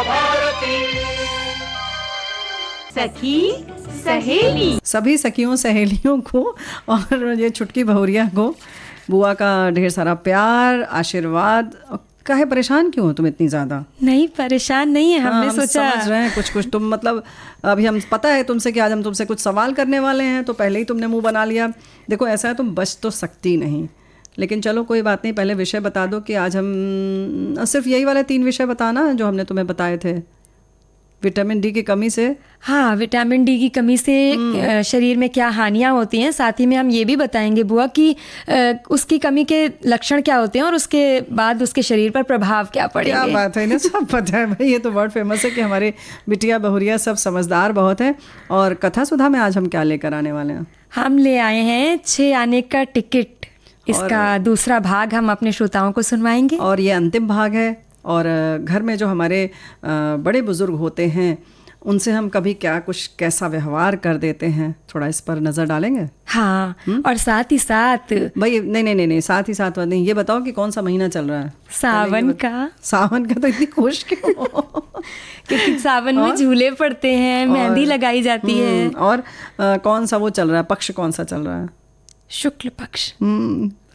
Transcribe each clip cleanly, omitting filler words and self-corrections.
भारती। सखी सहेली। सभी सखियों सहेलियों को और ये छुटकी बहुरिया को बुआ का ढेर सारा प्यार आशीर्वाद। काहे परेशान क्यों हो तुम इतनी ज़्यादा? नहीं परेशान नहीं है, हमने हम सोचा समझ रहे हैं कुछ तुम मतलब अभी हम पता है तुमसे कि आज हम तुमसे कुछ सवाल करने वाले हैं तो पहले ही तुमने मुंह बना लिया। देखो ऐसा है तुम बच तो सकती नहीं, लेकिन चलो कोई बात नहीं, पहले विषय बता दो कि आज हम सिर्फ यही वाले 3 विषय बताना जो हमने तुम्हें बताए थे। विटामिन डी की कमी से, हाँ विटामिन डी की कमी से शरीर में क्या हानियां होती हैं, साथ ही में हम ये भी बताएंगे बुआ कि उसकी कमी के लक्षण क्या होते हैं और उसके बाद उसके शरीर पर प्रभाव क्या पड़ेंगे। क्या बात है, इन्हें सब पता है भाई। ये तो वर्ड फेमस है कि हमारे बिटिया बहुरिया सब समझदार बहुत है। और कथा सुधा में आज हम क्या लेकर आने वाले हैं? हम ले आए हैं 6 आने का टिकट। इसका दूसरा भाग हम अपने श्रोताओं को सुनवाएंगे और ये अंतिम भाग है। और घर में जो हमारे बड़े बुजुर्ग होते हैं उनसे हम कभी क्या कुछ कैसा व्यवहार कर देते हैं, थोड़ा इस पर नज़र डालेंगे। हाँ और साथ ही साथ भाई नहीं साथ ही साथ नहीं, ये बताओ कि कौन सा महीना चल रहा है? सावन का। सावन का तो इतनी खुश क्यों? क्योंकि सावन में झूले पड़ते हैं, मेहंदी लगाई जाती है। और कौन सा वो चल रहा है, पक्ष कौन सा चल रहा है? शुक्ल पक्ष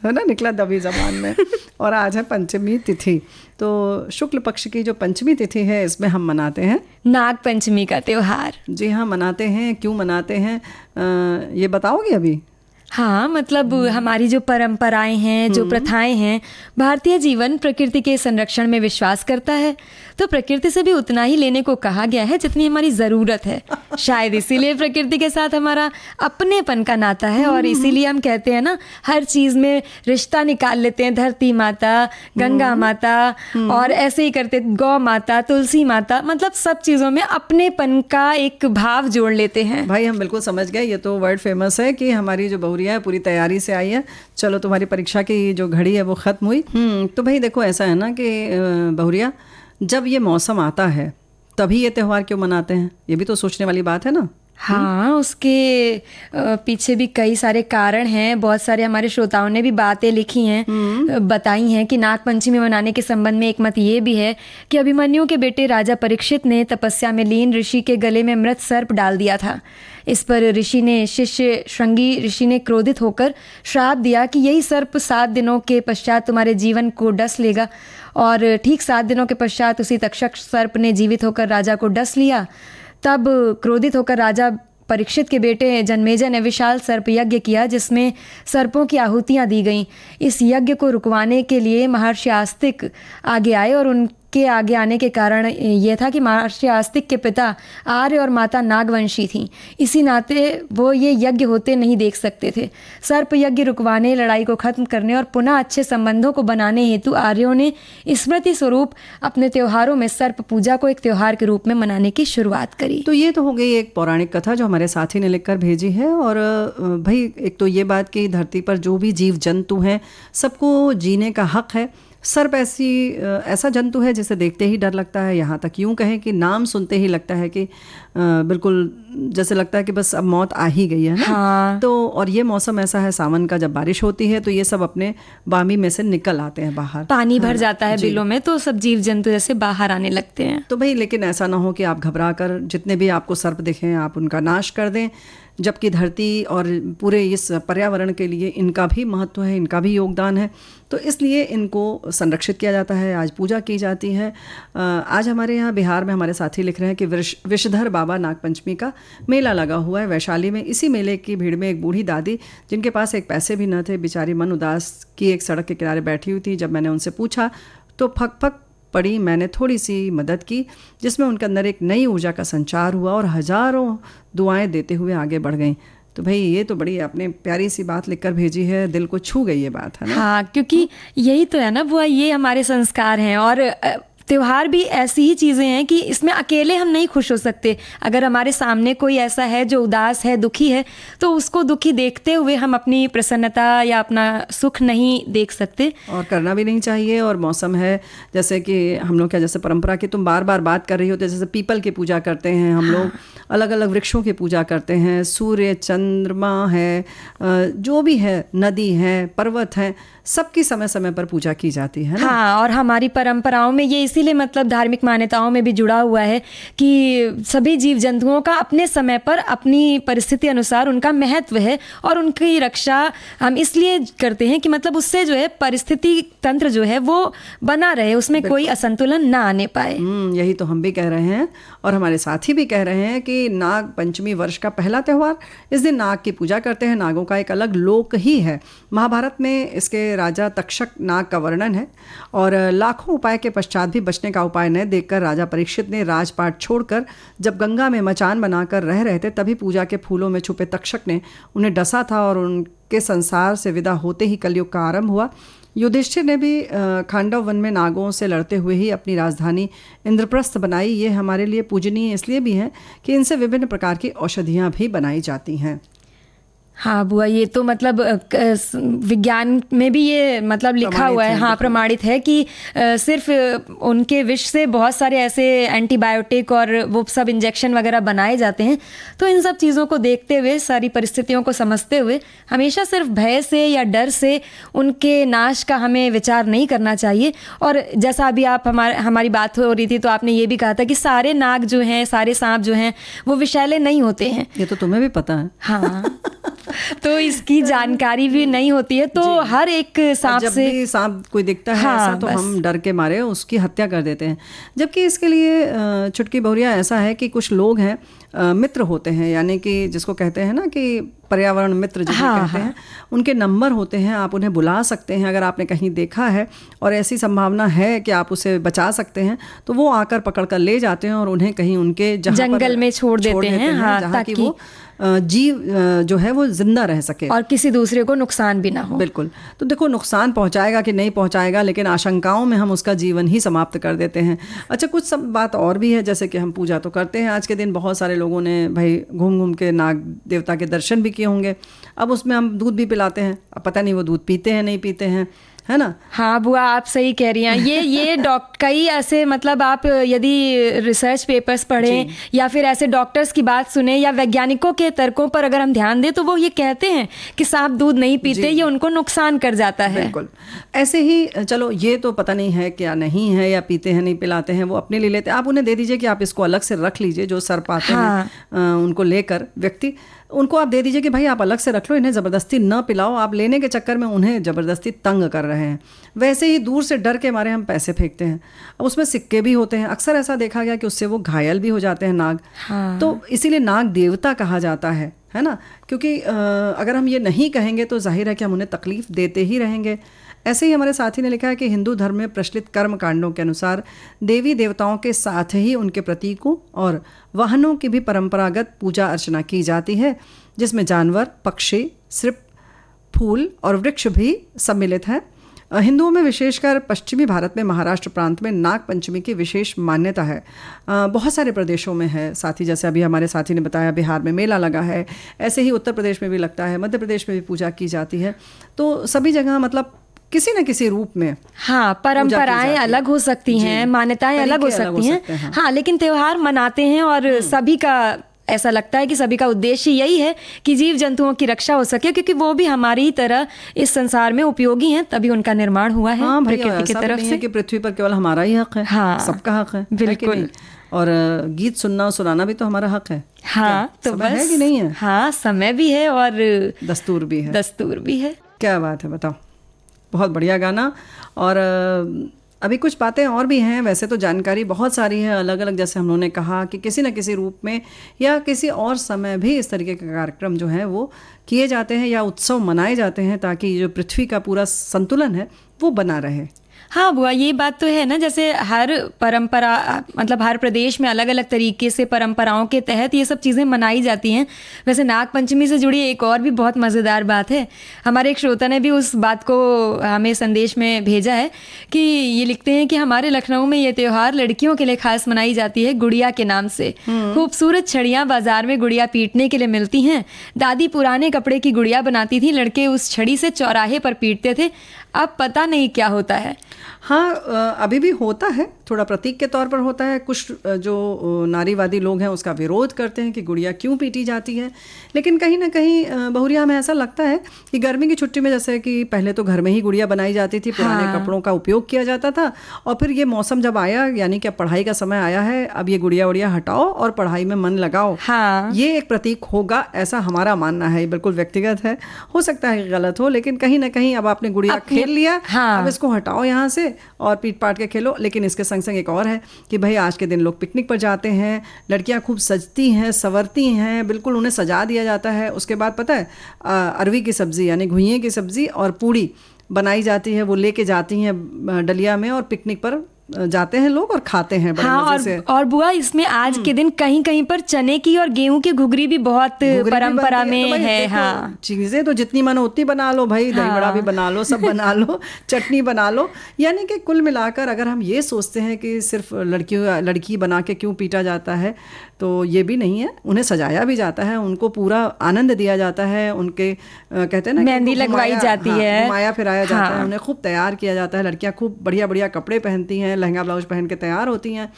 है ना, निकला दबी जबान में। और आज है पंचमी तिथि, तो शुक्ल पक्ष की जो पंचमी तिथि है इसमें हम मनाते हैं नाग पंचमी का त्योहार। जी हाँ मनाते हैं। क्यों मनाते हैं ये बताओगे अभी? हाँ मतलब हमारी जो परंपराएं हैं, जो प्रथाएं हैं, भारतीय जीवन प्रकृति के संरक्षण में विश्वास करता है, तो प्रकृति से भी उतना ही लेने को कहा गया है जितनी हमारी ज़रूरत है। शायद इसीलिए प्रकृति के साथ हमारा अपनेपन का नाता है और इसीलिए हम कहते हैं ना, हर चीज़ में रिश्ता निकाल लेते हैं। धरती माता, गंगा माता और ऐसे ही करते, गौ माता, तुलसी माता, मतलब सब चीज़ों में अपनेपन का एक भाव जोड़ लेते हैं। भाई हम बिल्कुल समझ गए, ये तो वर्ड फेमस है कि हमारी जो बहुरिया है पूरी तैयारी से आई है। चलो तुम्हारी परीक्षा की जो घड़ी है वो खत्म हुई। तो भाई देखो ऐसा है ना कि बहुरिया जब ये मौसम आता है तभी ये त्यौहार क्यों मनाते हैं, ये भी तो सोचने वाली बात है ना। हाँ उसके पीछे भी कई सारे कारण हैं। बहुत सारे हमारे श्रोताओं ने भी बातें लिखी हैं, बताई हैं कि नाग पंचमी मनाने के संबंध में एक मत ये भी है कि अभिमन्यु के बेटे राजा परीक्षित ने तपस्या में लीन ऋषि के गले में मृत सर्प डाल दिया था। इस पर ऋषि ने शिष्य श्रृंगी ऋषि ने क्रोधित होकर श्राप दिया कि यही सर्प 7 दिनों के पश्चात तुम्हारे जीवन को डस लेगा। और ठीक 7 दिनों के पश्चात उसी तक्षक सर्प ने जीवित होकर राजा को डस लिया। तब क्रोधित होकर राजा परीक्षित के बेटे जन्मेजय ने विशाल सर्प यज्ञ किया जिसमें सर्पों की आहुतियां दी गईं। इस यज्ञ को रुकवाने के लिए महर्षि आस्तिक आगे आए और उनके आगे आने के कारण ये था कि महर्षि आस्तिक के पिता आर्य और माता नागवंशी थीं। इसी नाते वो ये यज्ञ होते नहीं देख सकते थे। सर्प यज्ञ रुकवाने, लड़ाई को खत्म करने और पुनः अच्छे संबंधों को बनाने हेतु आर्यों ने स्मृति स्वरूप अपने त्योहारों में सर्प पूजा को एक त्योहार के रूप में मनाने की शुरुआत करी। तो ये तो हो गई एक पौराणिक कथा जो हमारे साथी ने लिखकर भेजी है। और भाई एक तो ये बात कि धरती पर जो भी जीव जंतु हैं सबको जीने का हक है। सर्प ऐसा जंतु है जिसे देखते ही डर लगता है, यहाँ तक यूं कहें कि नाम सुनते ही लगता है कि बिल्कुल जैसे लगता है कि बस अब मौत आ ही गई है ना। हाँ। तो और ये मौसम ऐसा है सावन का, जब बारिश होती है तो ये सब अपने बामी में से निकल आते हैं बाहर, पानी भर जाता है बिलों में, तो सब जीव जंतु जैसे बाहर आने लगते हैं। तो भाई लेकिन ऐसा ना हो कि आप घबरा कर जितने भी आपको सर्प दिखें आप उनका नाश कर दें, जबकि धरती और पूरे इस पर्यावरण के लिए इनका भी महत्व है, इनका भी योगदान है। तो इसलिए इनको संरक्षित किया जाता है, आज पूजा की जाती है। आज हमारे यहाँ बिहार में हमारे साथी लिख रहे हैं कि विषधर बाबा नागपंचमी का मेला लगा हुआ है वैशाली में। इसी मेले की भीड़ में एक बूढ़ी दादी जिनके पास एक पैसे भी न थे, बेचारी मन उदास की एक सड़क के किनारे बैठी हुई थी। जब मैंने उनसे पूछा तो फक फक पड़ी। मैंने थोड़ी सी मदद की जिसमें उनके अंदर एक नई ऊर्जा का संचार हुआ और हजारों दुआएं देते हुए आगे बढ़ गईं। तो भाई ये तो बड़ी आपने प्यारी सी बात लिखकर भेजी है, दिल को छू गई ये बात है ना। हाँ क्योंकि यही तो है ना बुआ, ये हमारे संस्कार हैं। और त्योहार भी ऐसी ही चीज़ें हैं कि इसमें अकेले हम नहीं खुश हो सकते। अगर हमारे सामने कोई ऐसा है जो उदास है, दुखी है, तो उसको दुखी देखते हुए हम अपनी प्रसन्नता या अपना सुख नहीं देख सकते और करना भी नहीं चाहिए। और मौसम है जैसे कि हम लोग क्या, जैसे परंपरा की तुम बार बार बात कर रही होते, जैसे पीपल की पूजा करते हैं हम लोग, अलग अलग वृक्षों की पूजा करते हैं, सूर्य चंद्रमा है, जो भी है, नदी है, पर्वत है, सबकी समय समय पर पूजा की जाती है ना। हाँ, और हमारी परंपराओं में ये इसीलिए मतलब धार्मिक मान्यताओं में भी जुड़ा हुआ है कि सभी जीव जंतुओं का अपने समय पर अपनी परिस्थिति अनुसार उनका महत्व है, और उनकी रक्षा हम इसलिए करते हैं कि मतलब उससे जो है परिस्थिति तंत्र जो है वो बना रहे, उसमें कोई असंतुलन ना आने पाए। यही तो हम भी कह रहे हैं और हमारे साथी भी कह रहे हैं कि नाग पंचमी वर्ष का पहला त्यौहार, इस दिन नाग की पूजा करते हैं। नागों का एक अलग लोक ही है। महाभारत में इसके राजा तक्षक नाग का वर्णन है, और लाखों उपाय के पश्चात भी बचने का उपाय न देखकर राजा परीक्षित ने राजपाट छोड़कर जब गंगा में मचान बनाकर रह रहे थे, तभी पूजा के फूलों में छुपे तक्षक ने उन्हें डसा था, और उनके संसार से विदा होते ही कलयुग का आरंभ हुआ। युधिष्ठिर ने भी खांडव वन में नागों से लड़ते हुए ही अपनी राजधानी इंद्रप्रस्थ बनाई। ये हमारे लिए पूजनीय इसलिए भी है कि इनसे विभिन्न प्रकार की औषधियाँ भी बनाई जाती हैं। हाँ बुआ, ये तो मतलब विज्ञान में भी ये मतलब लिखा हुआ है, हाँ प्रमाणित है कि सिर्फ उनके विष से बहुत सारे ऐसे एंटीबायोटिक और वो सब इंजेक्शन वगैरह बनाए जाते हैं। तो इन सब चीज़ों को देखते हुए, सारी परिस्थितियों को समझते हुए, हमेशा सिर्फ भय से या डर से उनके नाश का हमें विचार नहीं करना चाहिए। और जैसा अभी आप हमारी बात हो रही थी तो आपने ये भी कहा था कि सारे नाग जो हैं, सारे सांप जो हैं वो विषैले नहीं होते हैं। ये तो तुम्हें भी पता है। हाँ तो इसकी जानकारी भी नहीं होती है, तो हर एक सांप जब से भी सांप कोई दिखता है हाँ, ऐसा तो हम डर के मारे उसकी हत्या कर देते हैं। जबकि इसके लिए चुटकी बहुरिया ऐसा है कि कुछ लोग हैं मित्र होते हैं, यानी कि जिसको कहते हैं ना कि पर्यावरण मित्र जिन्हें कहते हैं, उनके नंबर होते हैं, आप उन्हें बुला सकते हैं। अगर आपने कहीं देखा है और ऐसी संभावना है कि आप उसे बचा सकते हैं, तो वो आकर पकड़ कर ले जाते हैं और उन्हें कहीं उनके जंगल में छोड़ देते हैं, हाँ, जहाँ की वो जीव जो है वो जिंदा रह सके और किसी दूसरे को नुकसान भी ना हो। बिल्कुल। तो देखो, नुकसान पहुंचाएगा कि नहीं पहुंचाएगा, लेकिन आशंकाओं में हम उसका जीवन ही समाप्त कर देते हैं। अच्छा, कुछ सब बात और भी है, जैसे कि हम पूजा तो करते हैं आज के दिन, बहुत सारे लोगों ने भाई घूम घूम के नाग देवता के दर्शन भी किए होंगे। अब उसमें हम दूध भी पिलाते हैं, अब पता नहीं वो दूध पीते हैं नहीं पीते हैं, है ना। हाँ बुआ, आप सही कह रही हैं। ये कई ऐसे मतलब आप यदि रिसर्च पेपर्स पढ़ें या फिर ऐसे डॉक्टर्स की बात सुने या वैज्ञानिकों के तर्कों पर अगर हम ध्यान दें, तो वो ये कहते हैं कि सांप दूध नहीं पीते, ये उनको नुकसान कर जाता है। बिल्कुल ऐसे ही। चलो, ये तो पता नहीं है क्या नहीं है, या पीते हैं नहीं पिलाते हैं, वो अपने लिए लेते हैं। आप उन्हें दे दीजिए कि आप इसको अलग से रख लीजिए, जो सर पाते हैं उनको लेकर व्यक्ति, उनको आप दे दीजिए कि भाई आप अलग से रख लो, इन्हें ज़बरदस्ती न पिलाओ। आप लेने के चक्कर में उन्हें ज़बरदस्ती तंग कर रहे हैं। वैसे ही दूर से डर के मारे हम पैसे फेंकते हैं। अब उसमें सिक्के भी होते हैं, अक्सर ऐसा देखा गया कि उससे वो घायल भी हो जाते हैं नाग। तो इसीलिए नाग देवता कहा जाता है ना, क्योंकि अगर हम ये नहीं कहेंगे तो जाहिर है कि हम उन्हें तकलीफ देते ही रहेंगे। ऐसे ही हमारे साथी ने लिखा है कि हिंदू धर्म में प्रचलित कर्म कांडों के अनुसार देवी देवताओं के साथ ही उनके प्रतीकों और वाहनों की भी परंपरागत पूजा अर्चना की जाती है, जिसमें जानवर, पक्षी, सिर्फ फूल और वृक्ष भी सम्मिलित हैं। हिंदुओं में विशेषकर पश्चिमी भारत में महाराष्ट्र प्रांत में नाग पंचमी की विशेष मान्यता है। बहुत सारे प्रदेशों में है साथी, जैसे अभी हमारे साथी ने बताया बिहार में मेला लगा है, ऐसे ही उत्तर प्रदेश में भी लगता है, मध्य प्रदेश में भी पूजा की जाती है। तो सभी जगह मतलब किसी न किसी रूप में परंपराएं अलग हो सकती हैं, मान्यताएं अलग हो सकती हैं, हाँ, लेकिन त्योहार मनाते हैं और सभी का ऐसा लगता है कि सभी का उद्देश्य यही है कि जीव जंतुओं की रक्षा हो सके, क्योंकि वो भी हमारी ही तरह इस संसार में उपयोगी हैं, तभी उनका निर्माण हुआ है प्रकृति की तरफ से। कि पृथ्वी पर केवल हमारा ही हक है, सबका हक है, बिल्कुल। और गीत सुनना और सुनाना भी तो हमारा हक है। हाँ, तो बस है कि नहीं है? हाँ, समय भी है और दस्तूर भी है। क्या बात है, बताओ। बहुत बढ़िया गाना। और अभी कुछ बातें और भी हैं, वैसे तो जानकारी बहुत सारी है अलग अलग, जैसे हम लोगों ने कहा कि किसी न किसी रूप में या किसी और समय भी इस तरीके के कार्यक्रम जो है वो किए जाते हैं या उत्सव मनाए जाते हैं, ताकि जो पृथ्वी का पूरा संतुलन है वो बना रहे। हाँ बुआ, ये बात तो है ना, जैसे हर परंपरा मतलब हर प्रदेश में अलग अलग तरीके से परंपराओं के तहत ये सब चीज़ें मनाई जाती हैं। वैसे नाग पंचमी से जुड़ी एक और भी बहुत मज़ेदार बात है। हमारे एक श्रोता ने भी उस बात को हमें संदेश में भेजा है कि ये लिखते हैं कि हमारे लखनऊ में ये त्यौहार लड़कियों के लिए खास मनाई जाती है, गुड़िया के नाम से। खूबसूरत छड़ियाँ बाजार में गुड़िया पीटने के लिए मिलती हैं। दादी पुराने कपड़े की गुड़िया बनाती थी, लड़के उस छड़ी से चौराहे पर पीटते थे। अब पता नहीं क्या होता है। हाँ, अभी भी होता है थोड़ा प्रतीक के तौर पर होता है। कुछ जो नारीवादी लोग हैं उसका विरोध करते हैं कि गुड़िया क्यों पीटी जाती है। लेकिन कहीं ना कहीं बहुरिया में ऐसा लगता है कि गर्मी की छुट्टी में जैसे कि पहले तो घर में ही गुड़िया बनाई जाती थी, पुराने कपड़ों का उपयोग किया जाता था, और फिर ये मौसम जब आया, यानी कि अब पढ़ाई का समय आया है, अब ये गुड़िया उड़िया हटाओ और पढ़ाई में मन लगाओ, ये एक प्रतीक होगा, ऐसा हमारा मानना है। बिल्कुल व्यक्तिगत है, हो सकता है गलत हो, लेकिन कहीं ना कहीं अब आपने गुड़िया खेल लिया, अब इसको हटाओ यहाँ से और पीट पाट के खेलो। लेकिन इसके संग संग एक और है कि भाई आज के दिन लोग पिकनिक पर जाते हैं, लड़कियां खूब सजती हैं, संवरती हैं, बिल्कुल उन्हें सजा दिया जाता है। उसके बाद पता है अरवी की सब्जी यानी घुइयां की सब्जी और पूड़ी बनाई जाती है, वो लेके जाती हैं डलिया में और पिकनिक पर जाते हैं लोग और खाते हैं बड़े मजे से। और बुआ इसमें आज के दिन कहीं कहीं पर चने की और गेहूं की घुघरी भी बहुत परंपरा में है। हाँ, चीजें तो जितनी मानो उतनी बना लो भाई, दही बड़ा भी बना लो, सब बना लो, चटनी बना लो। यानी कि कुल मिलाकर अगर हम ये सोचते हैं कि सिर्फ लड़की बना के क्यों पीटा जाता है, तो ये भी नहीं है। उन्हें सजाया भी जाता है, उनको पूरा आनंद दिया जाता है, उनके कहते हैं ना मेहंदी लगवाई जाती है, घुमाया फिराया जाता है, उन्हें खूब तैयार किया जाता है। लड़कियां खूब बढ़िया बढ़िया कपड़े पहनती हैं, लहंगा ब्लाउज पहन के तैयार होती हैं।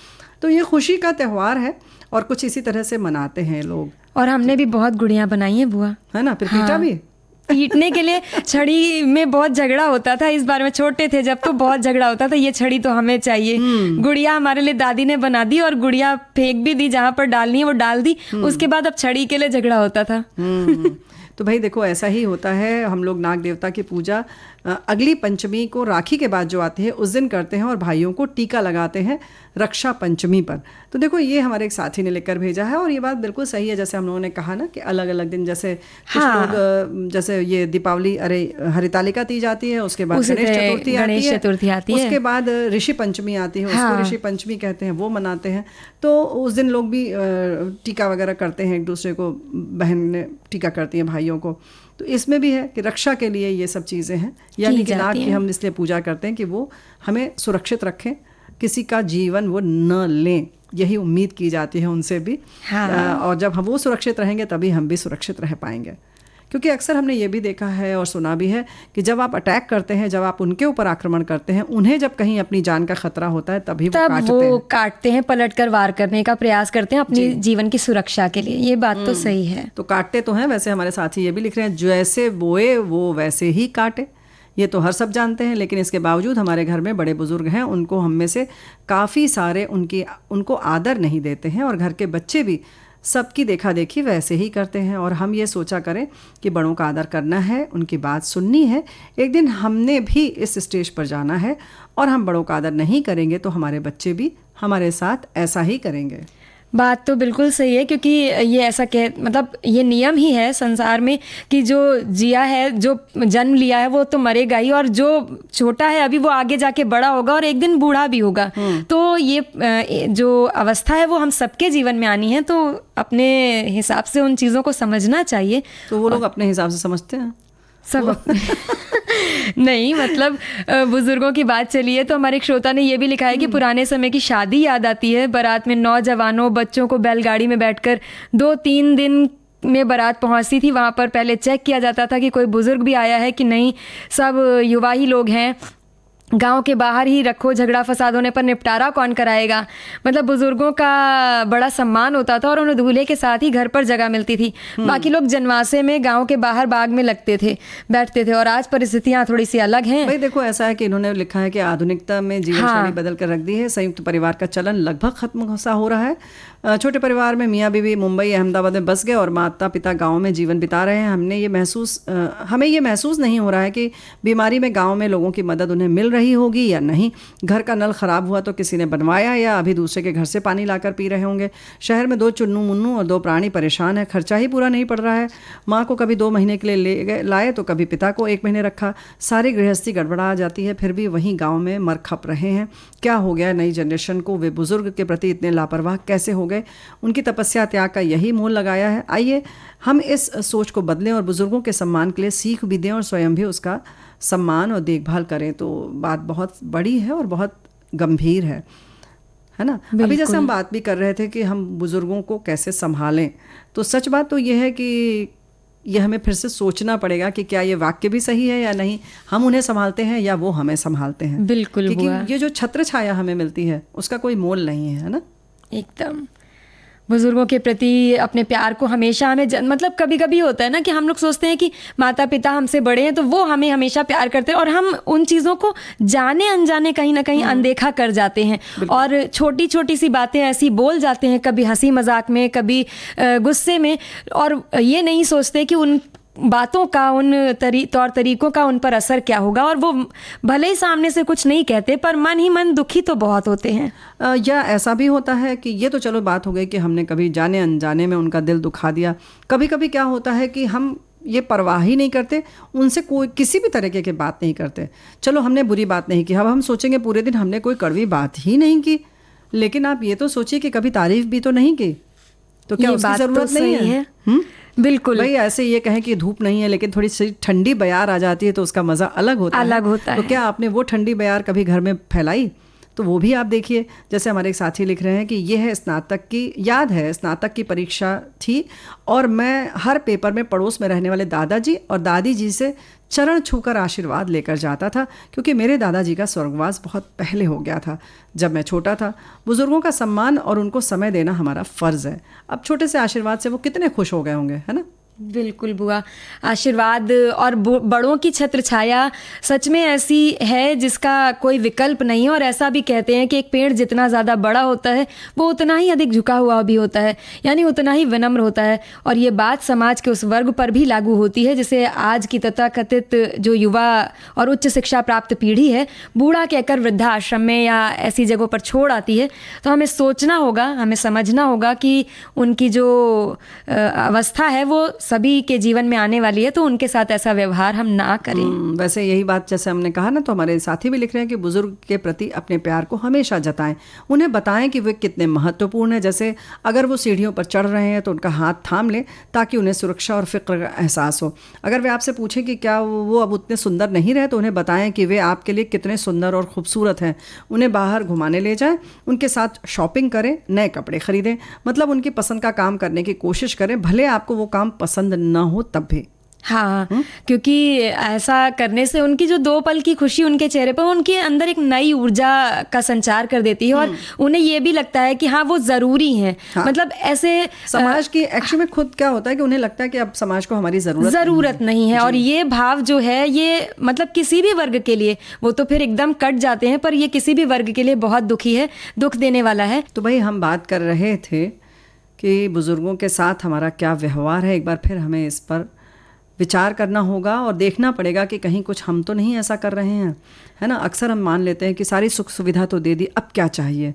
तो ये खुशी का त्यौहार है और कुछ इसी तरह से मनाते हैं लोग। और हमने भी बहुत गुड़ियां बनाई हैं बुआ, है ना, फिर पीटा भी। पीटने के लिए छड़ी में बहुत झगड़ा होता था। इस बार में छोटे थे जब, तो बहुत झगड़ा होता था, ये छड़ी तो हमें चाहिए। गुड़िया हमारे लिए दादी ने बना दी और गुड़िया फेंक भी दी, जहाँ पर डालनी है वो डाल दी। उसके बाद अब छड़ी के लिए झगड़ा होता था। तो भाई देखो ऐसा ही होता है। हम लोग नाग देवता की पूजा अगली पंचमी को, राखी के बाद जो आती है, उस दिन करते हैं और भाइयों को टीका लगाते हैं रक्षा पंचमी पर। तो देखो ये हमारे एक साथी ने लिखकर भेजा है और ये बात बिल्कुल सही है। जैसे हम लोगों ने कहा ना कि अलग अलग दिन, जैसे कुछ लोग जैसे ये दीपावली, अरे हरितालिका तीज आती है, उसके बाद गणेश चतुर्थी आती है, उसके बाद ऋषि पंचमी आती है, उसको ऋषि पंचमी कहते हैं, वो मनाते हैं। तो उस दिन लोग भी टीका वगैरह करते हैं, एक दूसरे को बहन टीका करती हैं भाइयों को। तो इसमें भी है कि रक्षा के लिए ये सब चीज़ें हैं, यानी कि नाग की हम इसलिए पूजा करते हैं कि वो हमें सुरक्षित रखें, किसी का जीवन वो न लें, यही उम्मीद की जाती है उनसे भी। और जब हम वो सुरक्षित रहेंगे तभी हम भी सुरक्षित रह पाएंगे। क्योंकि अक्सर हमने ये भी देखा है और सुना भी है कि जब आप अटैक करते हैं, जब आप उनके ऊपर आक्रमण करते हैं, उन्हें जब कहीं अपनी जान का खतरा होता है तभी वो काटते हैं, पलट कर वार करने का प्रयास करते हैं अपनी जीवन की सुरक्षा के लिए। ये बात तो सही है। तो काटते तो हैं। वैसे हमारे साथी ये भी लिख रहे हैं, जैसे बोए वो वैसे ही काटे। ये तो हर सब जानते हैं, लेकिन इसके बावजूद हमारे घर में बड़े बुजुर्ग हैं, उनको हम में से काफ़ी सारे उनको आदर नहीं देते हैं और घर के बच्चे भी सबकी देखा देखी वैसे ही करते हैं। और हम ये सोचा करें कि बड़ों का आदर करना है, उनकी बात सुननी है। एक दिन हमने भी इस स्टेज पर जाना है और हम बड़ों का आदर नहीं करेंगे तो हमारे बच्चे भी हमारे साथ ऐसा ही करेंगे। बात तो बिल्कुल सही है, क्योंकि ये ऐसा मतलब ये नियम ही है संसार में कि जो जिया है, जो जन्म लिया है, वो तो मरेगा ही, और जो छोटा है अभी वो आगे जाके बड़ा होगा और एक दिन बूढ़ा भी होगा। तो ये जो अवस्था है वो हम सबके जीवन में आनी है, तो अपने हिसाब से उन चीज़ों को समझना चाहिए। तो वो लोग अपने हिसाब से समझते हैं सब नहीं, मतलब बुजुर्गों की बात चली है तो हमारे एक श्रोता ने ये भी लिखा है कि पुराने समय की शादी याद आती है। बारात में नौजवानों बच्चों को बैलगाड़ी में बैठकर 2-3 दिन में बारात पहुंचती थी। वहाँ पर पहले चेक किया जाता था कि कोई बुजुर्ग भी आया है कि नहीं, सब युवा ही लोग हैं। गांव के बाहर ही रखो, झगड़ा फसाद होने पर निपटारा कौन कराएगा। मतलब बुजुर्गों का बड़ा सम्मान होता था और उन्हें दूल्हे के साथ ही घर पर जगह मिलती थी। बाकी लोग जनवासे में गांव के बाहर बाग में बैठते थे। और आज परिस्थितियां थोड़ी सी अलग हैं। भाई देखो ऐसा है कि इन्होंने लिखा है कि आधुनिकता में जीवन शैली बदल कर रख दी है, संयुक्त परिवार का चलन लगभग खत्म सा हो रहा है। छोटे परिवार में मियाँ बीवी मुंबई अहमदाबाद में बस गए और माता पिता गाँव में जीवन बिता रहे हैं। हमें ये महसूस नहीं हो रहा है कि बीमारी में गाँव में लोगों की मदद उन्हें मिल रही होगी या नहीं। घर का नल खराब हुआ तो किसी ने बनवाया या अभी दूसरे के घर से पानी लाकर पी रहे होंगे। शहर में 2 चुन्नू मुन्नू और 2 प्राणी परेशान है, खर्चा ही पूरा नहीं पड़ रहा है। माँ को कभी 2 महीने के लिए लाए तो कभी पिता को 1 महीने रखा। सारी गृहस्थी गड़बड़ा जाती है, फिर भी वहीं गाँव में मर खप रहे हैं। क्या हो गया नई जनरेशन को? वे बुजुर्ग के प्रति इतने लापरवाह कैसे हो गए? उनकी तपस्या त्याग का यही मोल लगाया है। आइए हम इस सोच को बदलें और बुजुर्गों के सम्मान के लिए सीख भी दें और स्वयं भी उसका सम्मान और देखभाल करें। तो बात बहुत बड़ी है और बहुत गंभीर है ना। अभी जैसे हम बात भी कर रहे थे कि हम बुजुर्गों को कैसे संभालें, तो सच बात तो यह है कि ये हमें फिर से सोचना पड़ेगा कि क्या ये वाक्य भी सही है या नहीं, हम उन्हें संभालते हैं या वो हमें संभालते हैं। बिल्कुल, क्योंकि ये जो छत्र छाया हमें मिलती है उसका कोई मोल नहीं है ना। एकदम बुजुर्गों के प्रति अपने प्यार को हमेशा हमें मतलब कभी कभी होता है ना कि हम लोग सोचते हैं कि माता पिता हमसे बड़े हैं तो वो हमें हमेशा प्यार करते हैं, और हम उन चीज़ों को जाने अनजाने कहीं ना कहीं अनदेखा कर जाते हैं और छोटी छोटी सी बातें ऐसी बोल जाते हैं, कभी हंसी मजाक में, कभी गुस्से में, और ये नहीं सोचते कि उन बातों का, उन तौर तरीकों का उन पर असर क्या होगा। और वो भले ही सामने से कुछ नहीं कहते पर मन ही मन दुखी तो बहुत होते हैं। या ऐसा भी होता है कि ये तो चलो बात हो गई कि हमने कभी जाने अनजाने में उनका दिल दुखा दिया। कभी कभी क्या होता है कि हम ये परवाह ही नहीं करते, उनसे कोई किसी भी तरीके की बात नहीं करते। चलो हमने बुरी बात नहीं की, अब हम सोचेंगे पूरे दिन हमने कोई कड़वी बात ही नहीं की, लेकिन आप ये तो सोचिए कि कभी तारीफ भी तो नहीं की, तो क्या उसकी जरूरत तो नहीं है? बिल्कुल भाई ऐसे ये कहें कि धूप नहीं है लेकिन थोड़ी सी ठंडी बयार आ जाती है तो उसका मज़ा अलग होता है। तो क्या आपने वो ठंडी बयार कभी घर में फैलाई? तो वो भी आप देखिए, जैसे हमारे एक साथी लिख रहे हैं कि ये है स्नातक की याद है, स्नातक की परीक्षा थी और मैं हर पेपर में पड़ोस में रहने वाले दादाजी और दादी जी से चरण छूकर आशीर्वाद लेकर जाता था, क्योंकि मेरे दादाजी का स्वर्गवास बहुत पहले हो गया था जब मैं छोटा था। बुजुर्गों का सम्मान और उनको समय देना हमारा फ़र्ज़ है। अब छोटे से आशीर्वाद से वो कितने खुश हो गए होंगे, है ना? बिल्कुल बुआ, आशीर्वाद और बड़ों की छत्र छाया सच में ऐसी है जिसका कोई विकल्प नहीं है। और ऐसा भी कहते हैं कि एक पेड़ जितना ज़्यादा बड़ा होता है वो उतना ही अधिक झुका हुआ भी होता है, यानी उतना ही विनम्र होता है। और ये बात समाज के उस वर्ग पर भी लागू होती है जिसे आज की तथाकथित जो युवा और उच्च शिक्षा प्राप्त पीढ़ी है बूढ़ा कहकर वृद्धाश्रम में या ऐसी जगहों पर छोड़ आती है। तो हमें सोचना होगा, हमें समझना होगा कि उनकी जो अवस्था है वो सभी के जीवन में आने वाली है, तो उनके साथ ऐसा व्यवहार हम ना करें। वैसे यही बात जैसे हमने कहा ना, तो हमारे साथी भी लिख रहे हैं कि बुजुर्ग के प्रति अपने प्यार को हमेशा जताएं, उन्हें बताएं कि वे कितने महत्वपूर्ण हैं। जैसे अगर वो सीढ़ियों पर चढ़ रहे हैं तो उनका हाथ थाम लें ताकि उन्हें सुरक्षा और फिक्र का एहसास हो। अगर वे आपसे पूछें कि क्या वो अब उतने सुंदर नहीं रहे तो उन्हें बताएं कि वे आपके लिए कितने सुंदर और खूबसूरत हैं। उन्हें बाहर घुमाने ले जाएं, उनके साथ शॉपिंग करें, नए कपड़े खरीदें, मतलब उनकी पसंद का काम करने की कोशिश करें, भले आपको वो काम पसंद ना हो तब भी। हाँ, क्योंकि ऐसा करने से उनकी जो 2 पल की खुशी उनके चेहरे पर उनके अंदर एक नई ऊर्जा का संचार कर देती है और उन्हें ये भी लगता है कि हाँ वो ज़रूरी है। हाँ। मतलब ऐसे समाज की एक्चुअली में खुद क्या होता है कि उन्हें लगता है कि अब समाज को हमारी ज़रूरत नहीं है। और ये भाव जो है ये मतलब किसी भी वर्ग के लिए, वो तो फिर एकदम कट जाते हैं, पर ये किसी भी वर्ग के लिए बहुत दुख देने वाला है। तो भाई हम बात कर रहे थे कि बुजुर्गों के साथ हमारा क्या व्यवहार है। एक बार फिर हमें इस पर विचार करना होगा और देखना पड़ेगा कि कहीं कुछ हम तो नहीं ऐसा कर रहे हैं, है ना। अक्सर हम मान लेते हैं कि सारी सुख सुविधा तो दे दी, अब क्या चाहिए,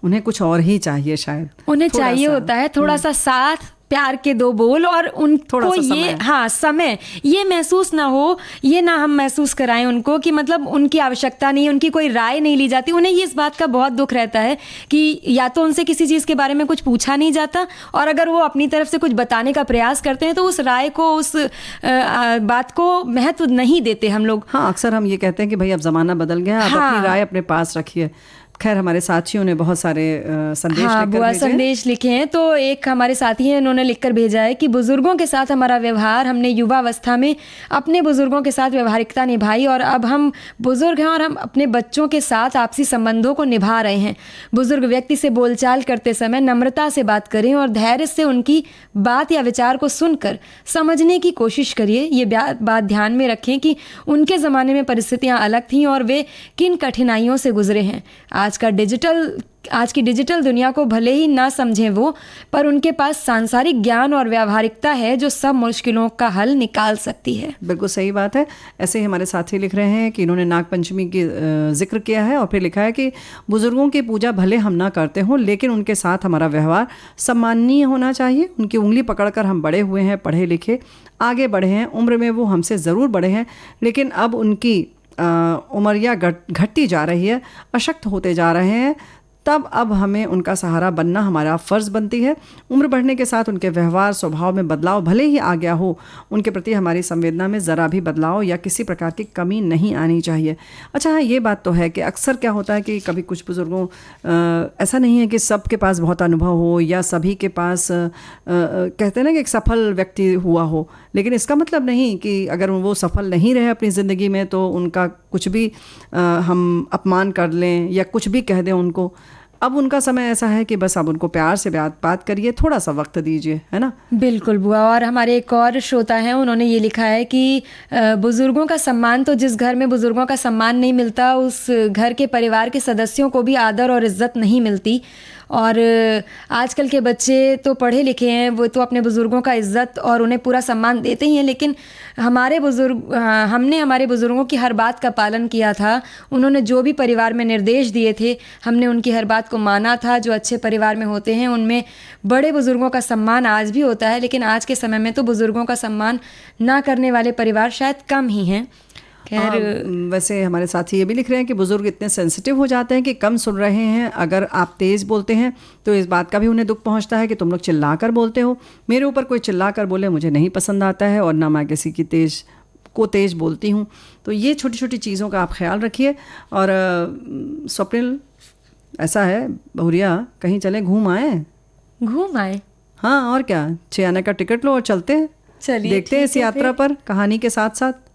उन्हें कुछ और ही चाहिए, शायद उन्हें चाहिए होता है थोड़ा सा साथ, प्यार के 2 बोल और उनको ये समय ये महसूस ना हो, ये ना हम महसूस कराएं उनको कि मतलब उनकी आवश्यकता नहीं, उनकी कोई राय नहीं ली जाती। उन्हें ये इस बात का बहुत दुख रहता है कि या तो उनसे किसी चीज़ के बारे में कुछ पूछा नहीं जाता, और अगर वो अपनी तरफ से कुछ बताने का प्रयास करते हैं तो उस राय को, उस बात को महत्व नहीं देते हम लोग। हाँ, अक्सर हम ये कहते हैं कि भाई अब ज़माना बदल गया, आप अपनी राय अपने पास रखिए। खैर हमारे साथियों ने बहुत सारे संदेश लिखे हैं। तो एक हमारे साथी हैं, उन्होंने लिखकर भेजा है कि बुजुर्गों के साथ हमारा व्यवहार, हमने युवावस्था में अपने बुजुर्गों के साथ व्यवहारिकता निभाई और अब हम बुजुर्ग हैं और हम अपने बच्चों के साथ आपसी संबंधों को निभा रहे हैं। बुजुर्ग व्यक्ति से बोलचाल करते समय नम्रता से बात करें और धैर्य से उनकी बात या विचार को सुनकर समझने की कोशिश करिए। ये बात ध्यान में रखें कि उनके ज़माने में परिस्थितियाँ अलग थीं और वे किन कठिनाइयों से गुजरे हैं। आज की डिजिटल दुनिया को भले ही ना समझें वो, पर उनके पास सांसारिक ज्ञान और व्यावहारिकता है जो सब मुश्किलों का हल निकाल सकती है। बिल्कुल सही बात है। ऐसे ही हमारे साथी लिख रहे हैं कि इन्होंने नागपंचमी की जिक्र किया है और फिर लिखा है कि बुजुर्गों की पूजा भले हम ना करते हों, लेकिन उनके साथ हमारा व्यवहार सम्माननीय होना चाहिए। उनकी उंगली पकड़कर हम बड़े हुए हैं, पढ़े लिखे, आगे बढ़े हैं। उम्र में वो हमसे ज़रूर बड़े हैं, लेकिन अब उनकी उमरिया घटती जा रही है, अशक्त होते जा रहे हैं। तब अब हमें उनका सहारा बनना हमारा फ़र्ज़ बनती है। उम्र बढ़ने के साथ उनके व्यवहार स्वभाव में बदलाव भले ही आ गया हो, उनके प्रति हमारी संवेदना में ज़रा भी बदलाव या किसी प्रकार की कमी नहीं आनी चाहिए। अच्छा हाँ, ये बात तो है कि अक्सर क्या होता है कि कभी कुछ बुज़ुर्गों ऐसा नहीं है कि सबके पास बहुत अनुभव हो या सभी के पास कहते हैं ना कि एक सफल व्यक्ति हुआ हो, लेकिन इसका मतलब नहीं कि अगर वो सफल नहीं रहे अपनी ज़िंदगी में तो उनका कुछ भी हम अपमान कर लें या कुछ भी कह दें उनको। अब उनका समय ऐसा है कि बस अब उनको प्यार से बात करिए, थोड़ा सा वक्त दीजिए, है ना। बिल्कुल बुआ। और हमारे एक और श्रोता हैं, उन्होंने ये लिखा है कि बुज़ुर्गों का सम्मान, तो जिस घर में बुज़ुर्गों का सम्मान नहीं मिलता उस घर के परिवार के सदस्यों को भी आदर और इज़्ज़त नहीं मिलती। और आजकल के बच्चे तो पढ़े लिखे हैं, वो तो अपने बुज़ुर्गों का इज़्ज़त और उन्हें पूरा सम्मान देते ही हैं, लेकिन हमने हमारे बुज़ुर्गों की हर बात का पालन किया था। उन्होंने जो भी परिवार में निर्देश दिए थे हमने उनकी हर बात को माना था। जो अच्छे परिवार में होते हैं उनमें बड़े बुज़ुर्गों का सम्मान आज भी होता है, लेकिन आज के समय में तो बुज़ुर्गों का सम्मान ना करने वाले परिवार शायद कम ही हैं। वैसे हमारे साथी ये भी लिख रहे हैं कि बुज़ुर्ग इतने सेंसिटिव हो जाते हैं कि कम सुन रहे हैं। अगर आप तेज़ बोलते हैं तो इस बात का भी उन्हें दुख पहुंचता है कि तुम लोग चिल्ला कर बोलते हो। मेरे ऊपर कोई चिल्ला कर बोले मुझे नहीं पसंद आता है और ना मैं किसी की तेज़ बोलती हूँ। तो ये छोटी छोटी चीज़ों का आप ख्याल रखिए। और स्वप्निल, ऐसा है बहुरिया, कहीं चले घूम आए। हाँ, और क्या, 6 आने का टिकट लो और चलते हैं, चलिए देखते हैं इस यात्रा पर कहानी के साथ साथ।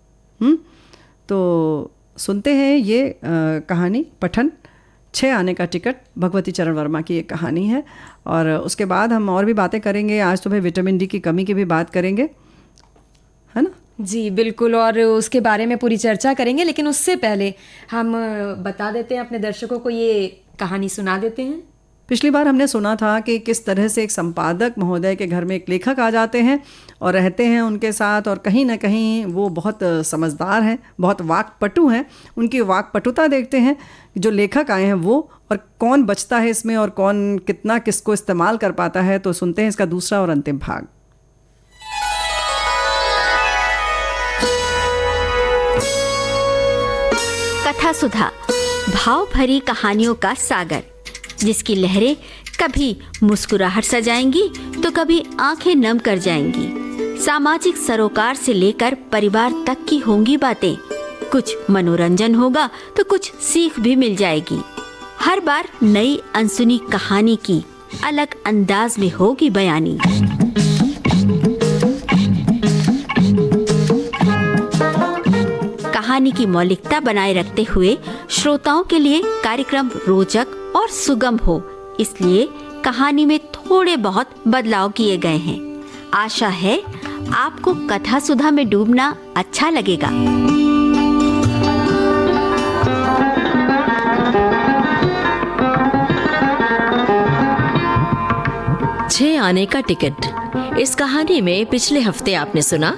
तो सुनते हैं ये कहानी पठन 6 आने का टिकट, भगवती चरण वर्मा की एक कहानी है। और उसके बाद हम और भी बातें करेंगे। आज सुबह विटामिन डी की कमी की भी बात करेंगे, है ना। जी बिल्कुल, और उसके बारे में पूरी चर्चा करेंगे, लेकिन उससे पहले हम बता देते हैं अपने दर्शकों को, ये कहानी सुना देते हैं। पिछली बार हमने सुना था कि किस तरह से एक संपादक महोदय के घर में एक लेखक आ जाते हैं और रहते हैं उनके साथ, और कहीं ना कहीं वो बहुत समझदार हैं, बहुत वाक्पटु हैं। उनकी वाक्पटुता देखते हैं जो लेखक आए हैं वो, और कौन बचता है इसमें और कौन कितना किसको इस्तेमाल कर पाता है। तो सुनते हैं इसका दूसरा और अंतिम भाग। कथा सुधा, भाव भरी कहानियों का सागर, जिसकी लहरें कभी मुस्कुराहट सजाएंगी तो कभी आंखें नम कर जाएंगी। सामाजिक सरोकार से लेकर परिवार तक की होंगी बातें। कुछ मनोरंजन होगा तो कुछ सीख भी मिल जाएगी। हर बार नई अनसुनी कहानी की अलग अंदाज में होगी बयानी। कहानी की मौलिकता बनाए रखते हुए श्रोताओं के लिए कार्यक्रम रोचक और सुगम हो, इसलिए कहानी में थोड़े बहुत बदलाव किए गए हैं। आशा है आपको कथा सुधा में डूबना अच्छा लगेगा। छह आने का टिकट। इस कहानी में पिछले हफ्ते आपने सुना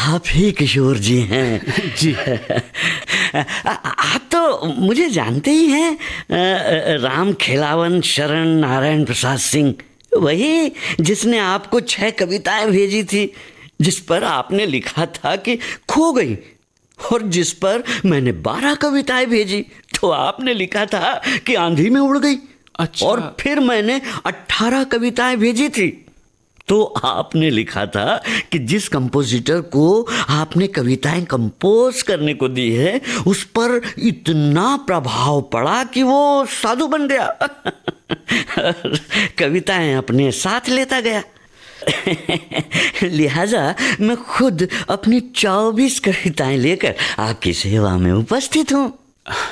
आप ही किशोर जी हैं। जी। आप तो मुझे जानते ही हैं, राम खेलावन शरण नारायण प्रसाद सिंह, वही जिसने आपको 6 कविताएं भेजी थी, जिस पर आपने लिखा था कि खो गई, और जिस पर मैंने 12 कविताएं भेजी तो आपने लिखा था कि आंधी में उड़ गई। अच्छा। और फिर मैंने 18 कविताएं भेजी थी तो आपने लिखा था कि जिस कंपोजिटर को आपने कविताएं कंपोज करने को दी है उस पर इतना प्रभाव पड़ा कि वो साधु बन गया। कविताएं अपने साथ लेता गया। लिहाजा मैं खुद अपनी 24 कविताएं लेकर आपकी सेवा में उपस्थित हूँ।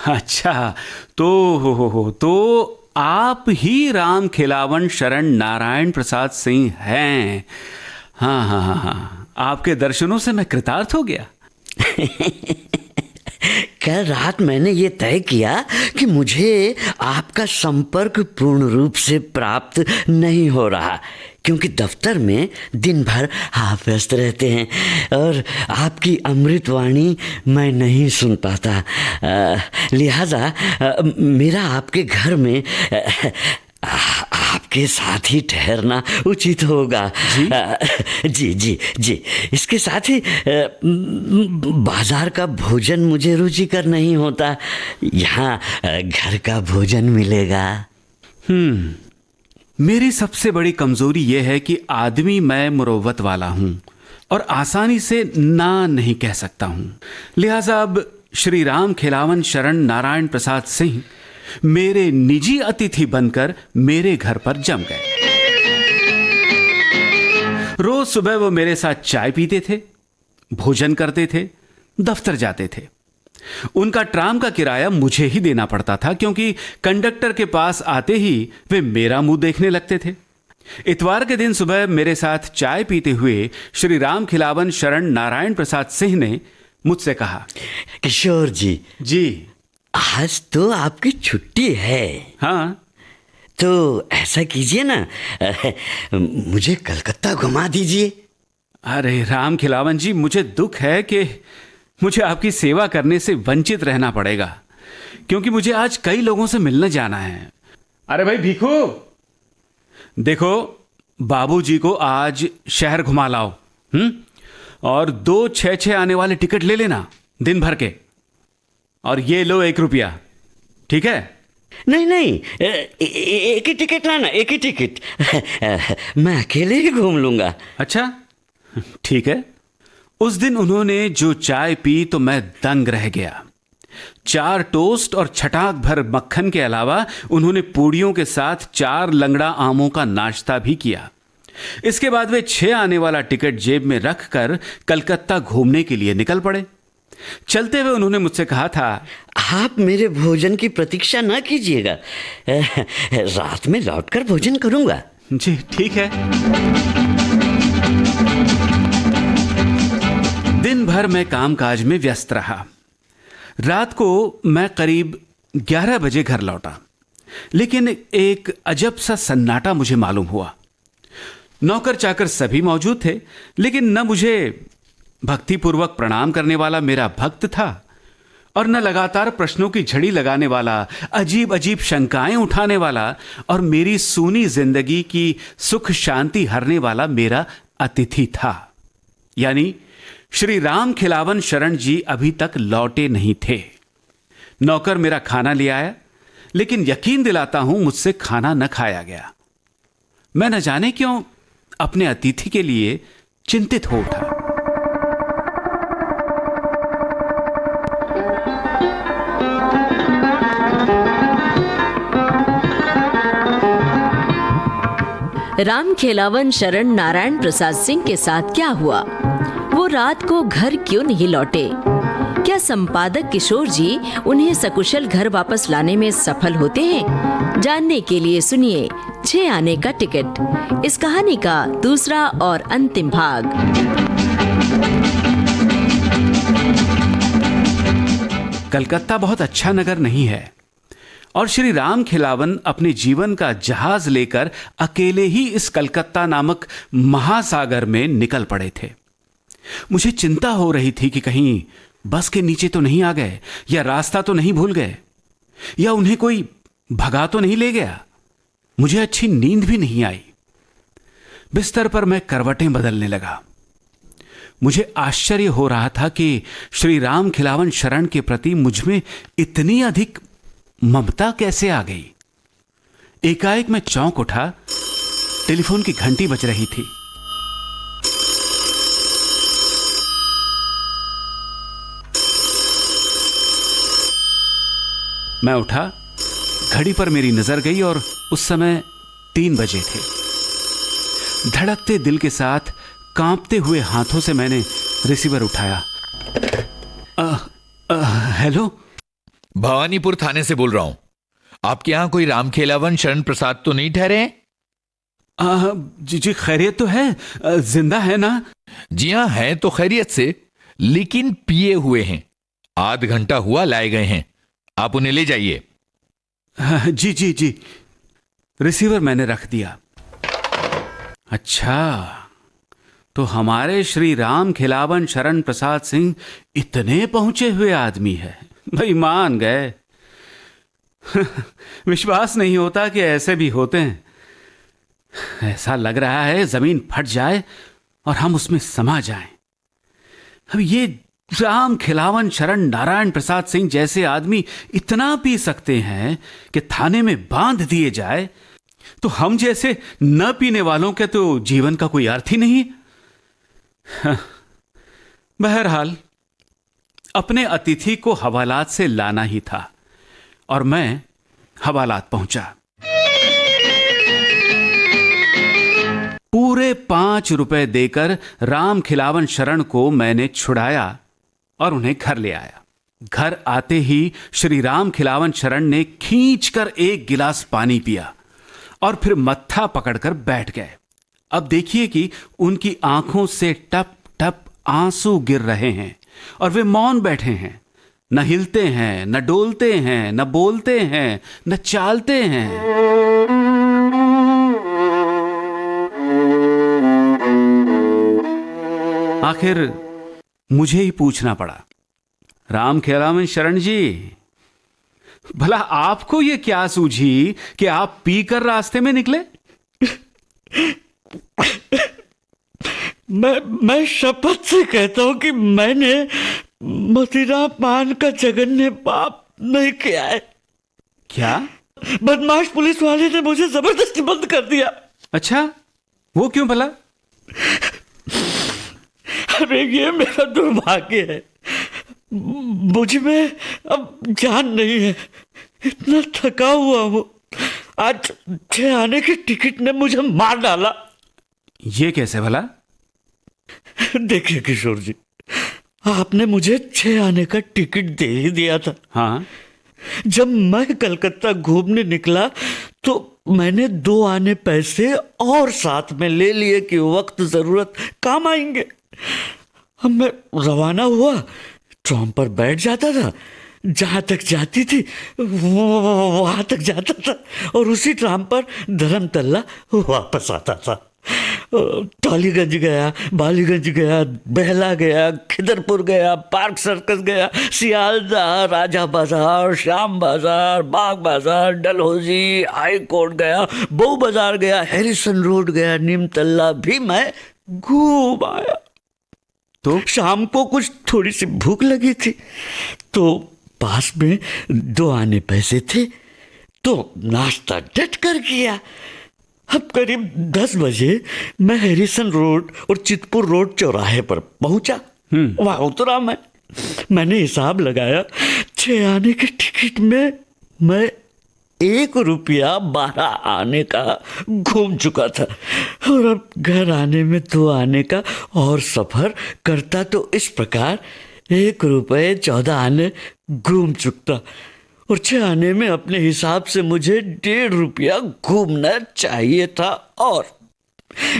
अच्छा, तो आप ही राम खेलावन शरण नारायण प्रसाद सिंह हैं। हाँ, आपके दर्शनों से मैं कृतार्थ हो गया। कल रात मैंने ये तय किया कि मुझे आपका संपर्क पूर्ण रूप से प्राप्त नहीं हो रहा, क्योंकि दफ्तर में दिन भर आप व्यस्त रहते हैं और आपकी अमृतवाणी मैं नहीं सुन पाता। लिहाजा मेरा आपके घर में आपके साथ ही ठहरना उचित होगा। जी। इसके साथ ही बाजार का भोजन मुझे रुचिकर नहीं होता, यहाँ घर का भोजन मिलेगा। मेरी सबसे बड़ी कमजोरी यह है कि आदमी मैं मुरव्वत वाला हूँ और आसानी से ना नहीं कह सकता हूँ। लिहाजा अब श्री राम खेलावन शरण नारायण प्रसाद सिंह मेरे निजी अतिथि बनकर मेरे घर पर जम गए। रोज सुबह वो मेरे साथ चाय पीते थे, भोजन करते थे, दफ्तर जाते थे। उनका ट्राम का किराया मुझे ही देना पड़ता था, क्योंकि कंडक्टर के पास आते ही वे मेरा मुंह देखने लगते थे। इतवार के दिन सुबह मेरे साथ चाय पीते हुए श्री राम खिलावन शरण नारायण प्रसाद सिंह ने मुझसे कहा, किशोर जी, आज तो आपकी छुट्टी है। हाँ, तो ऐसा कीजिए ना, मुझे कलकत्ता घुमा दीजिए। अरे राम खिलावन जी, मुझे दुख है कि मुझे आपकी सेवा करने से वंचित रहना पड़ेगा, क्योंकि मुझे आज कई लोगों से मिलने जाना है। अरे भाई भीखू, देखो बाबूजी को आज शहर घुमा लाओ, और 2 6-6 आने वाले टिकट ले लेना दिन भर के, और ये लो 1 रुपया, ठीक है? नहीं, एक ही टिकट लाना, एक ही टिकट। मैं अकेले ही घूम लूंगा। अच्छा, ठीक है। उस दिन उन्होंने जो चाय पी तो मैं दंग रह गया। 4 टोस्ट और छटाक भर मक्खन के अलावा उन्होंने पूड़ियों के साथ 4 लंगड़ा आमों का नाश्ता भी किया। इसके बाद वे 6 आने वाला टिकट जेब में रखकर कलकत्ता घूमने के लिए निकल पड़े। चलते हुए उन्होंने मुझसे कहा था, आप मेरे भोजन की प्रतीक्षा ना कीजिएगा, रात में लौटकर भोजन करूंगा। जी ठीक है। दिन भर मैं कामकाज में व्यस्त रहा। रात को मैं करीब 11 बजे घर लौटा, लेकिन एक अजब सा सन्नाटा मुझे मालूम हुआ। नौकर चाकर सभी मौजूद थे, लेकिन न मुझे भक्तिपूर्वक प्रणाम करने वाला मेरा भक्त था, और न लगातार प्रश्नों की झड़ी लगाने वाला, अजीब अजीब शंकाएं उठाने वाला और मेरी सूनी जिंदगी की सुख शांति हरने वाला मेरा अतिथि था। यानी श्री राम खिलावन शरण जी अभी तक लौटे नहीं थे। नौकर मेरा खाना ले आया, लेकिन यकीन दिलाता हूं मुझसे खाना न खाया गया। मैं न जाने क्यों अपने अतिथि के लिए चिंतित हो उठा। राम खिलावन शरण नारायण प्रसाद सिंह के साथ क्या हुआ? वो रात को घर क्यों नहीं लौटे? क्या संपादक किशोर जी उन्हें सकुशल घर वापस लाने में सफल होते हैं? जानने के लिए सुनिए 6 आने का टिकट, इस कहानी का दूसरा और अंतिम भाग। कलकत्ता बहुत अच्छा नगर नहीं है, और श्री राम खिलावन अपने जीवन का जहाज लेकर अकेले ही इस कलकत्ता नामक महासागर में निकल पड़े थे। मुझे चिंता हो रही थी कि कहीं बस के नीचे तो नहीं आ गए, या रास्ता तो नहीं भूल गए, या उन्हें कोई भगा तो नहीं ले गया। मुझे अच्छी नींद भी नहीं आई। बिस्तर पर मैं करवटें बदलने लगा। मुझे आश्चर्य हो रहा था कि श्री राम खिलावन शरण के प्रति मुझमें इतनी अधिक ममता कैसे आ गई। एकाएक मैं चौंक उठा। टेलीफोन की घंटी बज रही थी। मैं उठा, घड़ी पर मेरी नजर गई और उस समय 3 बजे थे। धड़कते दिल के साथ कांपते हुए हाथों से मैंने रिसीवर उठाया। हेलो, भवानीपुर थाने से बोल रहा हूं। आपके यहां कोई राम खिलावन शरण प्रसाद तो नहीं ठहरे हैं? जी खैरियत तो है, जिंदा है ना? जी हां, है तो खैरियत से, लेकिन पिए हुए हैं। आध घंटा हुआ लाए गए हैं, आप उन्हें ले जाइए। जी। रिसीवर मैंने रख दिया। अच्छा, तो हमारे श्री राम खिलावन शरण प्रसाद सिंह इतने पहुंचे हुए आदमी है। भाई मान गए। विश्वास नहीं होता कि ऐसे भी होते हैं। ऐसा लग रहा है जमीन फट जाए और हम उसमें समा जाएं। अब ये राम खिलावन शरण नारायण प्रसाद सिंह जैसे आदमी इतना पी सकते हैं कि थाने में बांध दिए जाए, तो हम जैसे न पीने वालों के तो जीवन का कोई अर्थ ही नहीं। बहरहाल अपने अतिथि को हवालात से लाना ही था, और मैं हवालात पहुंचा। पूरे 5 रुपए देकर राम खिलावन शरण को मैंने छुड़ाया और उन्हें घर ले आया। घर आते ही श्री राम खिलावन शरण ने खींचकर एक गिलास पानी पिया और फिर मत्था पकड़कर बैठ गए। अब देखिए कि उनकी आंखों से टप टप आंसू गिर रहे हैं और वे मौन बैठे हैं, न हिलते हैं, न डोलते हैं, न बोलते हैं, न चालते हैं। आखिर मुझे ही पूछना पड़ा, राम खिलावन शरण जी, भला आपको यह क्या सूझी कि आप पीकर रास्ते में निकले? मैं शपथ से कहता हूं कि मैंने मदिरा पान का जघन्य पाप नहीं किया है। क्या? बदमाश पुलिस वाले ने मुझे जबरदस्ती बंद कर दिया। अच्छा, वो क्यों भला? अरे ये मेरा दुर्भाग्य है, मुझ में अब जान नहीं है, इतना थका हुआ हूं। आज 6 आने की टिकट ने मुझे मार डाला। ये कैसे भला? देखिए किशोर जी, आपने मुझे 6 आने का टिकट दे ही दिया था। हाँ। जब मैं कलकत्ता घूमने निकला तो मैंने 2 आने पैसे और साथ में ले लिए कि वक्त जरूरत काम आएंगे। अब मैं रवाना हुआ, ट्राम पर बैठ जाता था, जहां तक जाती थी वहां तक जाता था और उसी ट्राम पर धर्मतल्ला वापस आता था। टॉलीगंज गया, बालीगंज गया, बेहला गया, खिदरपुर गया, पार्क सर्कस गया, सियालदह, राजा बाजार, श्याम बाजार, बाग बाजार, डलहौजी, हाई कोर्ट गया, बऊ बाजार गया, हैरिसन रोड गया, नीमतल्ला भी मैं घूम आया। तो शाम को कुछ थोड़ी सी भूख लगी थी तो पास में 2 आने पैसे थे तो नाश्ता डट कर किया। अब करीब 10 बजे मैं हैरिसन रोड और चितपुर रोड चौराहे पर पहुंचा। वहां उतरा मैंने हिसाब लगाया, 6 आने के टिकट में मैं 1 रुपया 12 आने का घूम चुका था और अब घर आने में 2 आने का और सफर करता तो इस प्रकार 1 रुपये 14 आने घूम चुकता और 6 आने में अपने हिसाब से मुझे 1.5 रुपया घूमना चाहिए था और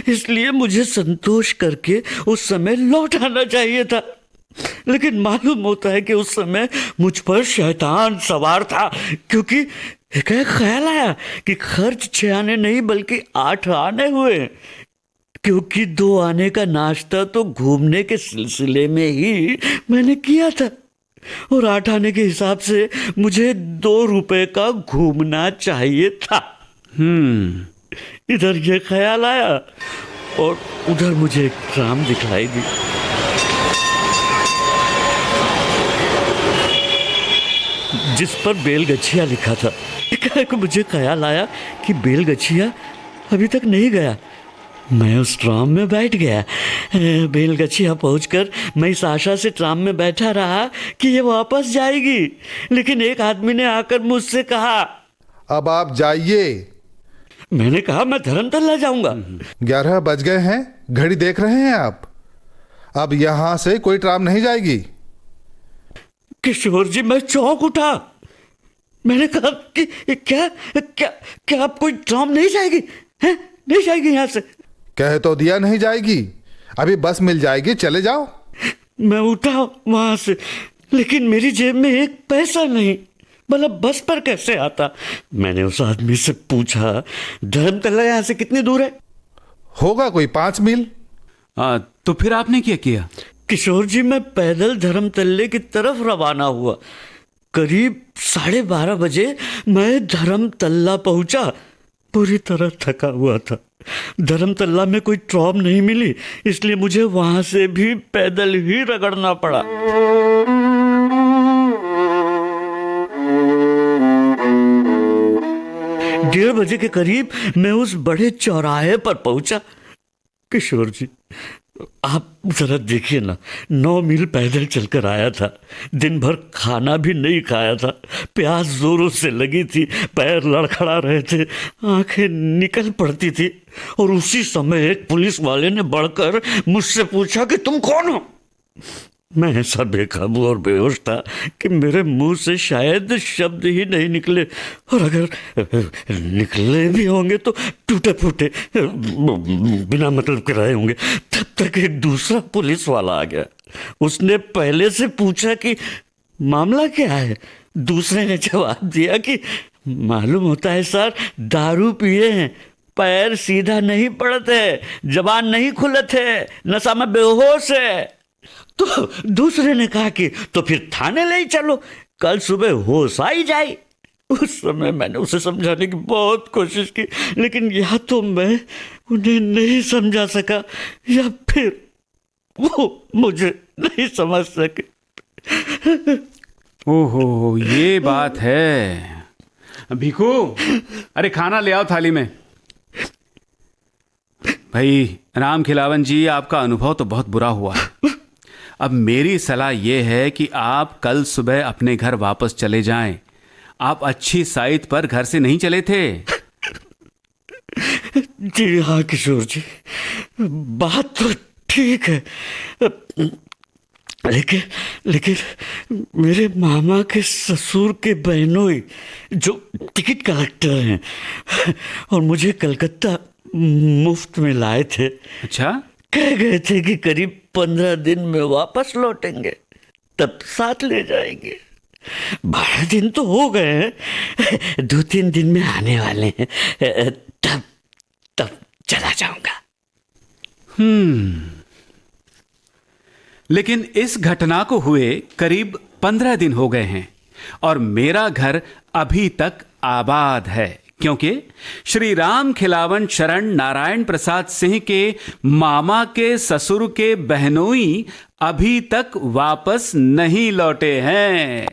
इसलिए मुझे संतोष करके उस समय लौट आना चाहिए था। लेकिन मालूम होता है कि उस समय मुझ पर शैतान सवार था, क्योंकि एक ख्याल आया कि खर्च 6 आने नहीं बल्कि 8 आने हुए, क्योंकि 2 आने का नाश्ता तो घूमने के सिलसिले में ही मैंने किया था और 8 आने के हिसाब से मुझे 2 रुपए का घूमना चाहिए था। इधर ये ख्याल आया और उधर मुझे एक ट्राम दिखाई दी। जिस पर बेलगछिया लिखा था। मुझे ख्याल आया कि बेलगछिया अभी तक नहीं गया। मैं उस ट्राम में बैठ गया। बेलगछिया पहुंचकर मैं इस आशा से ट्राम में बैठा रहा कि ये वापस जाएगी, लेकिन एक आदमी ने आकर मुझसे कहा, अब आप जाइए। मैंने कहा मैं धर्मतल्ला जाऊंगा। 11 बज गए हैं, घड़ी देख रहे हैं आप। अब यहां से कोई ट्राम नहीं जाएगी। किशोर जी, मैं चौंक उठा। मैंने कहा कि क्या क्या क्या आप कोई ट्राम नहीं जाएगी? हैं? नहीं जाएगी यहां से? कह तो दिया नहीं जाएगी, अभी बस मिल जाएगी, चले जाओ। मैं उठा वहां से, लेकिन मेरी जेब में 1 पैसा नहीं। भला बस पर कैसे आता? मैंने उस आदमी से पूछा, धर्मतल्ला यहां से कितनी दूर है? होगा कोई 5 मील। तो फिर आपने क्या किया? किशोर जी, मैं पैदल धर्मतल्ले की तरफ रवाना हुआ। करीब 12:30 बजे मैं धर्मतल्ला पहुंचा। पूरी तरह थका हुआ था। धर्मतल्ला में कोई ट्राम नहीं मिली, इसलिए मुझे वहां से भी पैदल ही रगड़ना पड़ा। 1:30 बजे के करीब मैं उस बड़े चौराहे पर पहुंचा। किशोर जी, आप जरा देखिए ना, 9 मील पैदल चलकर आया था, दिन भर खाना भी नहीं खाया था, प्यास जोरों से लगी थी, पैर लड़खड़ा रहे थे, आंखें निकल पड़ती थी, और उसी समय एक पुलिस वाले ने बढ़कर मुझसे पूछा कि तुम कौन हो। मैं ऐसा बेकाबू और बेहोश था कि मेरे मुंह से शायद शब्द ही नहीं निकले, और अगर निकले भी होंगे तो टूटे फूटे, बिना मतलब के रहे होंगे। तब तक एक दूसरा पुलिस वाला आ गया। उसने पहले से पूछा कि मामला क्या है। दूसरे ने जवाब दिया कि मालूम होता है सर, दारू पिए हैं, पैर सीधा नहीं पड़ते, जबान नहीं खुलते, नशा में बेहोश है। तो दूसरे ने कहा कि तो फिर थाने ले ही चलो, कल सुबह होश आई जाए। उस समय मैंने उसे समझाने की बहुत कोशिश की, लेकिन या तो मैं उन्हें नहीं समझा सका या फिर वो मुझे नहीं समझ सके। ओहो, ये बात है। भिखू, अरे खाना ले आओ थाली में। भाई राम खिलावन जी, आपका अनुभव तो बहुत बुरा हुआ है। अब मेरी सलाह यह है कि आप कल सुबह अपने घर वापस चले जाएं। आप अच्छी साइट पर घर से नहीं चले थे। जी हाँ किशोर जी, बात तो ठीक है, लेकिन मेरे मामा के ससुर के बहनोई जो टिकट कलेक्टर हैं और मुझे कलकत्ता मुफ्त में लाए थे। अच्छा? कह गए थे कि करीब 15 दिन में वापस लौटेंगे, तब साथ ले जाएंगे। 12 दिन तो हो गए हैं, 2-3 दिन में आने वाले हैं, तब चला जाऊंगा। लेकिन इस घटना को हुए करीब 15 दिन हो गए हैं और मेरा घर अभी तक आबाद है, क्योंकि श्री राम खिलावन शरण नारायण प्रसाद सिंह के मामा के ससुर के बहनोई अभी तक वापस नहीं लौटे हैं।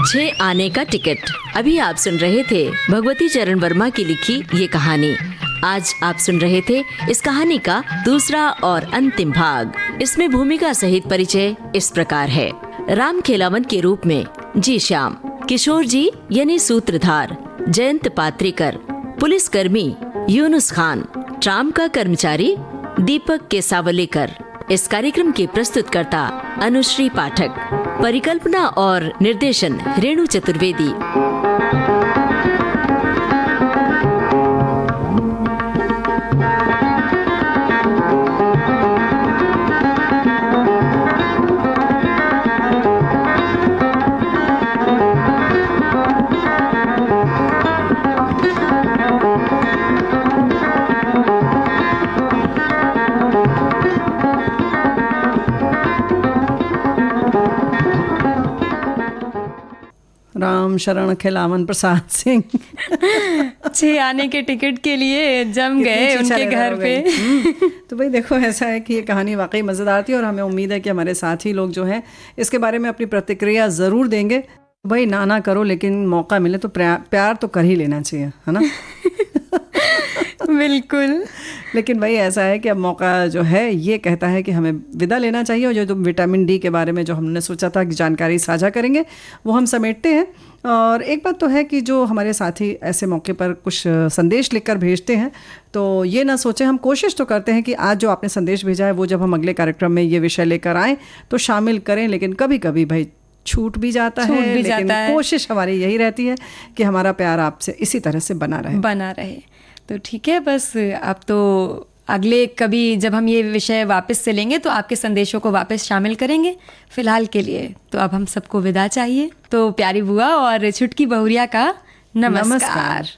6 आने का टिकट। अभी आप सुन रहे थे भगवती चरण वर्मा की लिखी ये कहानी। आज आप सुन रहे थे इस कहानी का दूसरा और अंतिम भाग। इसमें भूमिका सहित परिचय इस प्रकार है। राम खेलावन के रूप में जी श्याम, किशोर जी यानी सूत्रधार जयंत पात्रेकर, पुलिसकर्मी यूनुस खान, ट्राम का कर्मचारी दीपक केसावलेकर। इस कार्यक्रम के प्रस्तुतकर्ता अनुश्री पाठक, परिकल्पना और निर्देशन रेणु चतुर्वेदी। राम शरण खिलावन प्रसाद सिंह 6 आने के टिकट के लिए जम गए उनके घर पे। तो भाई देखो, ऐसा है कि ये कहानी वाकई मज़ेदार थी और हमें उम्मीद है कि हमारे साथी लोग जो हैं इसके बारे में अपनी प्रतिक्रिया ज़रूर देंगे। भाई ना करो, लेकिन मौका मिले तो प्यार तो कर ही लेना चाहिए, है ना। बिल्कुल। लेकिन भाई ऐसा है कि अब मौका जो है ये कहता है कि हमें विदा लेना चाहिए, और जो विटामिन डी के बारे में जो हमने सोचा था कि जानकारी साझा करेंगे वो हम समेटते हैं। और एक बात तो है कि जो हमारे साथी ऐसे मौके पर कुछ संदेश लिखकर भेजते हैं, तो ये ना सोचें, हम कोशिश तो करते हैं कि आज जो आपने संदेश भेजा है वो जब हम अगले कार्यक्रम में ये विषय लेकर आएँ तो शामिल करें, लेकिन कभी कभी भाई छूट भी जाता है, लेकिन कोशिश हमारी यही रहती है कि हमारा प्यार आपसे इसी तरह से बना रहे। तो ठीक है, बस अब तो अगले कभी जब हम ये विषय वापस से लेंगे तो आपके संदेशों को वापस शामिल करेंगे। फिलहाल के लिए तो अब हम सबको विदा चाहिए। तो प्यारी बुआ और छुटकी बहुरिया का नमस्कार।